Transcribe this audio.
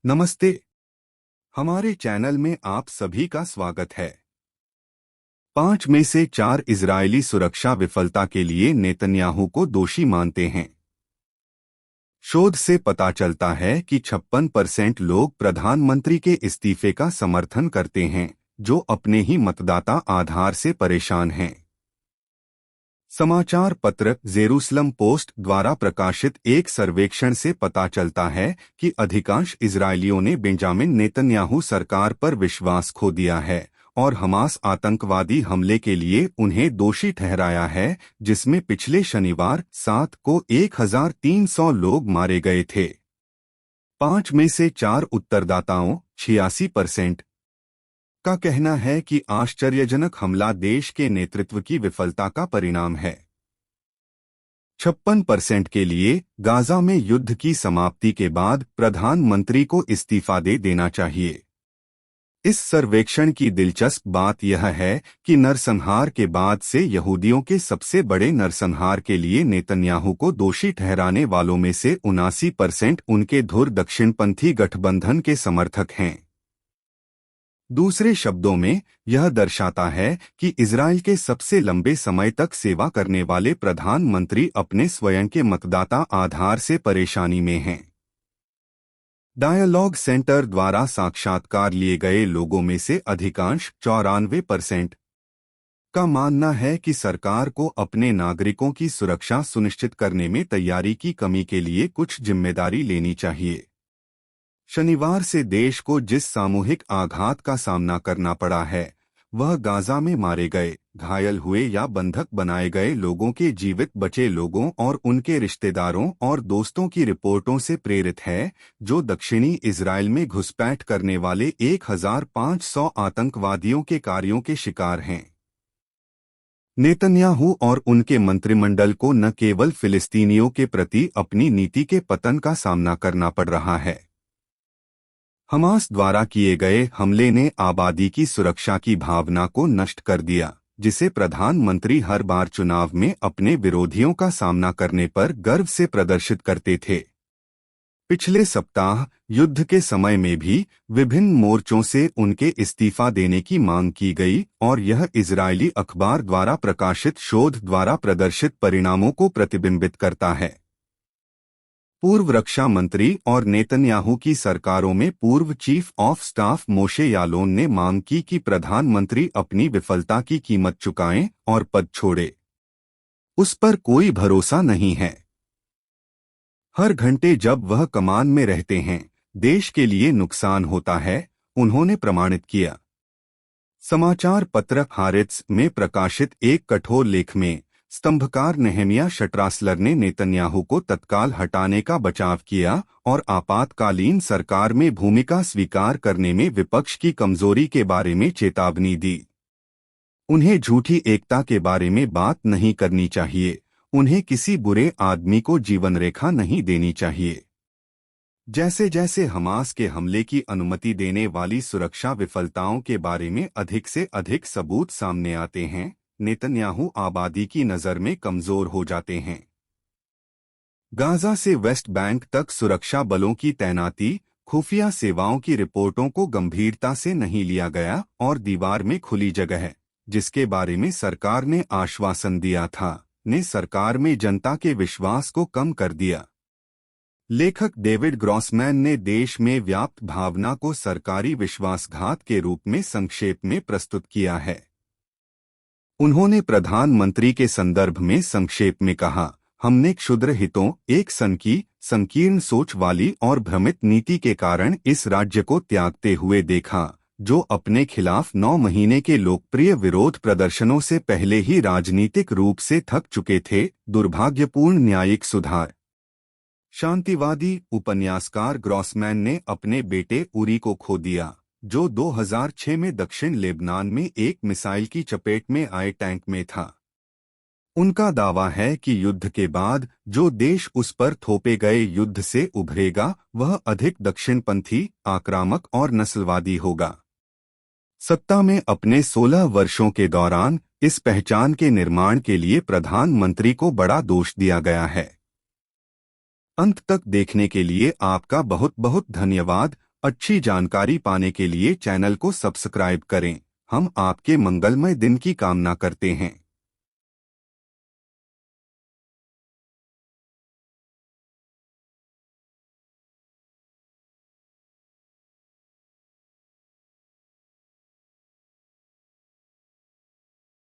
नमस्ते। हमारे चैनल में आप सभी का स्वागत है। 5 में से 4 इजरायली सुरक्षा विफलता के लिए नेतन्याहू को दोषी मानते हैं। शोध से पता चलता है कि 56% लोग प्रधानमंत्री के इस्तीफे का समर्थन करते हैं, जो अपने ही मतदाता आधार से परेशान हैं। समाचार पत्र जेरूसलम पोस्ट द्वारा प्रकाशित एक सर्वेक्षण से पता चलता है कि अधिकांश इजरायलियों ने बेंजामिन नेतन्याहू सरकार पर विश्वास खो दिया है और हमास आतंकवादी हमले के लिए उन्हें दोषी ठहराया है, जिसमें पिछले शनिवार 7 को 1300 लोग मारे गए थे। 5 में से 4 उत्तरदाताओं 86% का कहना है कि आश्चर्यजनक हमला देश के नेतृत्व की विफलता का परिणाम है। 56% के लिए गाजा में युद्ध की समाप्ति के बाद प्रधानमंत्री को इस्तीफा दे देना चाहिए। इस सर्वेक्षण की दिलचस्प बात यह है कि नरसंहार के बाद से यहूदियों के सबसे बड़े नरसंहार के लिए नेतन्याहू को दोषी ठहराने वालों में से 79% उनके धुर दक्षिणपंथी गठबंधन के समर्थक हैं। दूसरे शब्दों में, यह दर्शाता है कि इजराइल के सबसे लंबे समय तक सेवा करने वाले प्रधानमंत्री अपने स्वयं के मतदाता आधार से परेशानी में हैं। डायलॉग सेंटर द्वारा साक्षात्कार लिए गए लोगों में से अधिकांश 94% का मानना है कि सरकार को अपने नागरिकों की सुरक्षा सुनिश्चित करने में तैयारी की कमी के लिए कुछ जिम्मेदारी लेनी चाहिए। शनिवार से देश को जिस सामूहिक आघात का सामना करना पड़ा है, वह गाजा में मारे गए, घायल हुए या बंधक बनाए गए लोगों के जीवित बचे लोगों और उनके रिश्तेदारों और दोस्तों की रिपोर्टों से प्रेरित है, जो दक्षिणी इजराइल में घुसपैठ करने वाले 1500 आतंकवादियों के कार्यों के शिकार हैं। नेतन्याहू और उनके मंत्रिमंडल को न केवल फिलिस्तीनियों के प्रति अपनी नीति के पतन का सामना करना पड़ रहा है। हमास द्वारा किए गए हमले ने आबादी की सुरक्षा की भावना को नष्ट कर दिया, जिसे प्रधानमंत्री हर बार चुनाव में अपने विरोधियों का सामना करने पर गर्व से प्रदर्शित करते थे। पिछले सप्ताह युद्ध के समय में भी विभिन्न मोर्चों से उनके इस्तीफा देने की मांग की गई और यह इजरायली अखबार द्वारा प्रकाशित शोध द्वारा प्रदर्शित परिणामों को प्रतिबिंबित करता है। पूर्व रक्षा मंत्री और नेतन्याहू की सरकारों में पूर्व चीफ ऑफ स्टाफ मोशे यालोन ने मांग की कि प्रधानमंत्री अपनी विफलता की कीमत चुकाएं और पद छोड़े। उस पर कोई भरोसा नहीं है। हर घंटे जब वह कमान में रहते हैं, देश के लिए नुकसान होता है, उन्होंने प्रमाणित किया। समाचार पत्र हारेट्स में प्रकाशित एक कठोर लेख में स्तंभकार नेहेमिया शट्रासलर ने नेतन्याहू को तत्काल हटाने का बचाव किया और आपातकालीन सरकार में भूमिका स्वीकार करने में विपक्ष की कमजोरी के बारे में चेतावनी दी। उन्हें झूठी एकता के बारे में बात नहीं करनी चाहिए, उन्हें किसी बुरे आदमी को जीवन रेखा नहीं देनी चाहिए। जैसे जैसे हमास के हमले की अनुमति देने वाली सुरक्षा विफलताओं के बारे में अधिक से अधिक सबूत सामने आते हैं, नेतन्याहू आबादी की नज़र में कमजोर हो जाते हैं। गाजा से वेस्ट बैंक तक सुरक्षा बलों की तैनाती, खुफिया सेवाओं की रिपोर्टों को गंभीरता से नहीं लिया गया और दीवार में खुली जगह, जिसके बारे में सरकार ने आश्वासन दिया था, ने सरकार में जनता के विश्वास को कम कर दिया। लेखक डेविड ग्रॉसमैन ने देश में व्याप्त भावना को सरकारी विश्वासघात के रूप में संक्षेप में प्रस्तुत किया है। उन्होंने प्रधानमंत्री के संदर्भ में संक्षेप में कहा, हमने क्षुद्र हितों, एक संकीर्ण सोच वाली और भ्रमित नीति के कारण इस राज्य को त्यागते हुए देखा, जो अपने खिलाफ 9 महीने के लोकप्रिय विरोध प्रदर्शनों से पहले ही राजनीतिक रूप से थक चुके थे। दुर्भाग्यपूर्ण न्यायिक सुधार। शांतिवादी उपन्यासकार ग्रॉसमैन ने अपने बेटे उरी को खो दिया, जो 2006 में दक्षिण लेबनान में एक मिसाइल की चपेट में आए टैंक में था। उनका दावा है कि युद्ध के बाद जो देश उस पर थोपे गए युद्ध से उभरेगा, वह अधिक दक्षिणपंथी, आक्रामक और नस्लवादी होगा। सत्ता में अपने 16 वर्षों के दौरान इस पहचान के निर्माण के लिए प्रधानमंत्री को बड़ा दोष दिया गया है। अंत तक देखने के लिए आपका बहुत बहुत धन्यवाद। अच्छी जानकारी पाने के लिए चैनल को सब्सक्राइब करें। हम आपके मंगलमय दिन की कामना करते हैं।